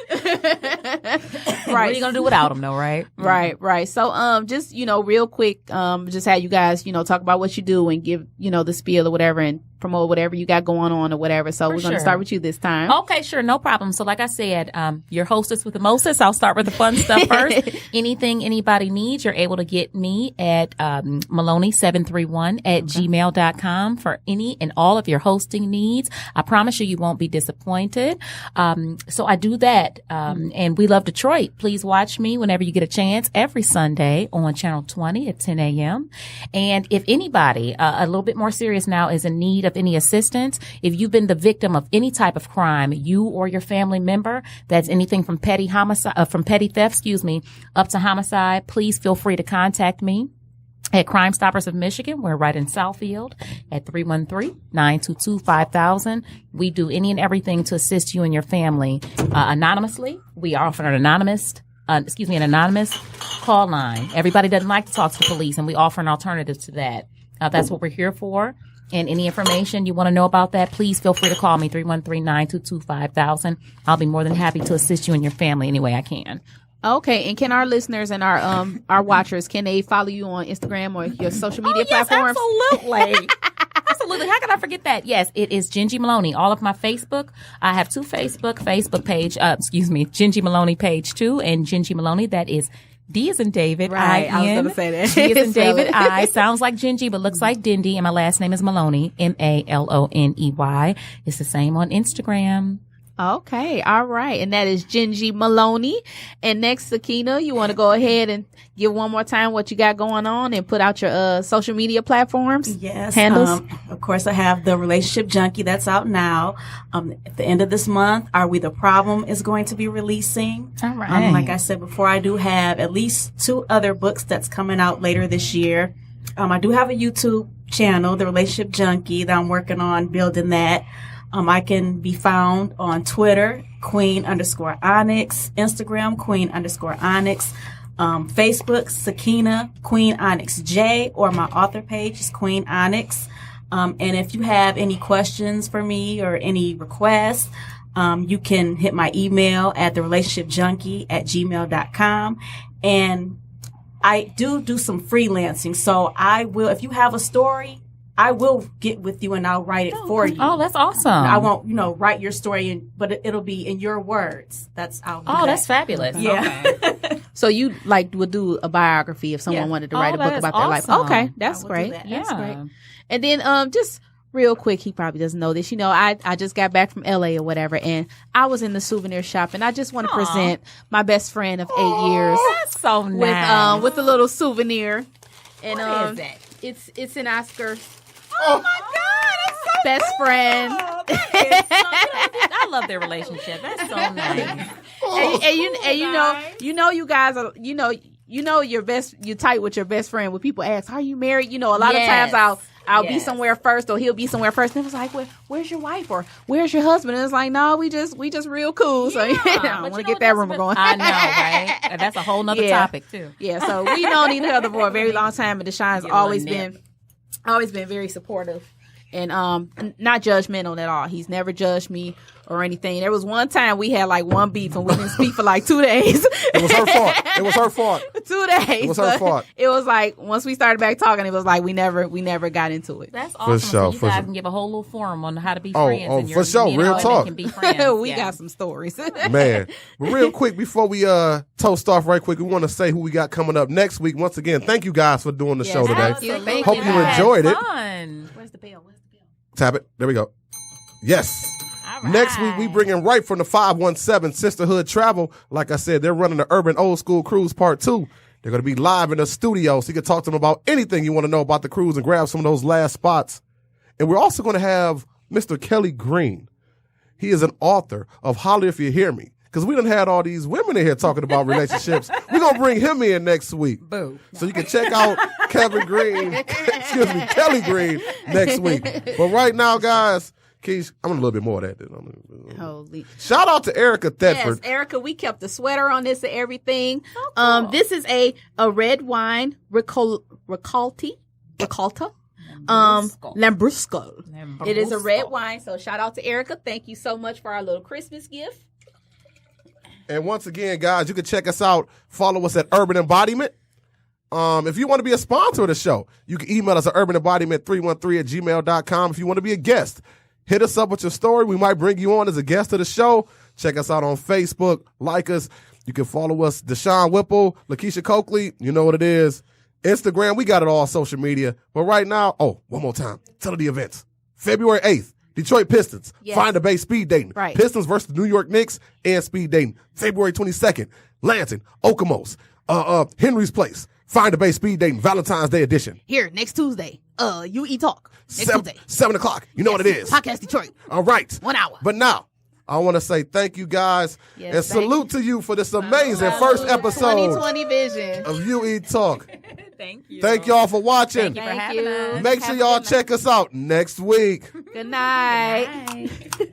Right.
What are you going to do without them, though, right?
Right. So, just, real quick, just have you guys, talk about what you do and give, the spiel or whatever and promote whatever you got going on or whatever. So we're going
sure.
to start with you this time.
Okay, sure. No problem. So like I said, your hostess with the mostest. I'll start with the fun stuff first. Anything anybody needs, you're able to get me at Maloney731@gmail.com for any and all of your hosting needs. I promise you won't be disappointed. So I do that. And we love Detroit. Please watch me whenever you get a chance every Sunday on Channel 20 at 10 a.m. And if anybody, a little bit more serious now, is in need of any assistance, if you've been the victim of any type of crime, you or your family member, that's anything from petty homicide, from petty theft, up to homicide, please feel free to contact me at Crime Stoppers of Michigan. We're right in Southfield at 313-922-5000. We do any and everything to assist you and your family anonymously. We offer an anonymous call line. Everybody doesn't like to talk to the police, and we offer an alternative to that. That's what we're here for. And any information you want to know about that, please feel free to call me, 313-922-5000. I'll be more than happy to assist you and your family any way I can.
Okay, and can our listeners and our watchers, can they follow you on Instagram or your social media platforms?
Absolutely. Absolutely. How could I forget that? Yes, it is Gingy Maloney. All of my Facebook. I have two Facebook page, Gingy Maloney page 2 and Gingy Maloney. That is D is in David.
Right, I was
I-N.
gonna say that.
G is in
Spell
David.
it.
I sounds like Gingy, but looks like Dindy. And my last name is Maloney. Maloney. It's the same on Instagram.
Okay, all right. And that is Gingy Maloney. And next, Sakina, you want to go ahead and give one more time what you got going on and put out your social media platforms?
Yes.
Handles?
Of course, I have the Relationship Junkie that's out now. At the end of this month, Are We the Problem is going to be releasing.
All right.
Like I said before, I do have at least 2 other books that's coming out later this year. I do have a YouTube channel, The Relationship Junkie, that I'm working on building that. I can be found on Twitter, Queen_Onyx, Instagram, Queen_Onyx, Facebook, Sakina, Queen Onyx J, or my author page is Queen Onyx. And if you have any questions for me or any requests, you can hit my email at therelationshipjunkie@gmail.com. And I do some freelancing. So I will, if you have a story, I will get with you and I'll write it for you.
Oh, that's awesome.
I won't, write your story, but it'll be in your words. I'll do that.
that's fabulous.
Yeah.
Okay.
So you would do a biography if someone wanted to write a book
that is
about their life.
awesome.
Okay, that's
I will do
great.
that.
That's
Yeah.
great. And then just real quick, he probably doesn't know this. I just got back from LA or whatever, and I was in the souvenir shop, and I just want to present my best friend of 8 years
That's so nice.
with a little souvenir. And
What is that?
It's an Oscar
Oh my God, that's so
best friend.
I love their relationship. That's so nice.
You guys are your best. You're tight with your best friend. When people ask, "Are you married?" A lot
Yes.
of times I'll be
Yes.
somewhere first, or he'll be somewhere first. And it was like, well, "Where's your wife?" or "Where's your husband?" And it's like, "No, we just real cool." So I want to get that rumor going.
I know, right? And that's a whole nother
Yeah.
topic too.
Yeah. So we known each other for a very long time, and Deshaun's
Get a
always
little nip.
been very supportive and not judgmental at all. He's never judged me or anything. There was one time we had like one beef and we didn't speak for like 2 days.
It was her fault. It was her fault.
2 days.
It was her
but
fault.
It was like once we started back talking, it was like we never got into it.
That's awesome.
sure,
So you
for
guys
sure.
can give a whole little forum on how to be
Oh,
friends.
oh,
and
for sure.
men and
Real
women
talk.
Can be friends.
we
Yeah.
got some stories.
Man. But real quick, before we toast off right quick, we want to say who we got coming up next week. Once again, thank you guys for doing the show today.
Absolutely. Thank
Hope
you.
you
Had
enjoyed it.
fun.
Where's the bell?
Tap it. There we go. Yes.
All right.
Next week, we bring in right from the 517 Sisterhood Travel. Like I said, they're running the Urban Old School Cruise Part 2. They're going to be live in the studio, so you can talk to them about anything you want to know about the cruise and grab some of those last spots. And we're also going to have Mr. Kelly Green. He is an author of Holler If You Hear Me. Because we done had all these women in here talking about relationships. We're going to bring him in next week.
Boo.
So you can check out Kelly Green next week. But right now, guys, Keish, I'm a little bit more of that.
Holy.
Shout out to Erica Thetford.
Yes, Erica, we kept the sweater on this and everything.
cool.
This is a red wine Ricolta. Lambrusco. It is a red wine, so shout out to Erica. Thank you so much for our little Christmas gift.
And once again, guys, you can check us out. Follow us at Urban Embodiment. If you want to be a sponsor of the show, you can email us at urbanembodiment313@gmail.com. If you want to be a guest, hit us up with your story. We might bring you on as a guest of the show. Check us out on Facebook. Like us. You can follow us, Deshaun Whipple, Lakeisha Coakley. You know what it is. Instagram, we got it all on social media. But right now, one more time. Tell her the events. February 8th, Detroit Pistons.
Yes.
Find the Bay speed dating.
Right.
Pistons versus New York Knicks and speed dating. February 22nd, Lansing, Okemos, Henry's Place. Find the Bay speed dating, Valentine's Day edition.
Here, next Tuesday. UE Talk. Next Tuesday.
7 o'clock. You know what it is.
Podcast Detroit.
All right.
1 hour.
But now, I want to say thank you guys
Yes,
and
thank
salute to you for this amazing first episode
2020 vision.
of UE Talk.
Thank you.
Thank y'all for watching.
Thank you for
Thank
having
you.
us.
Make sure y'all check us out next week.
Good night.
Bye.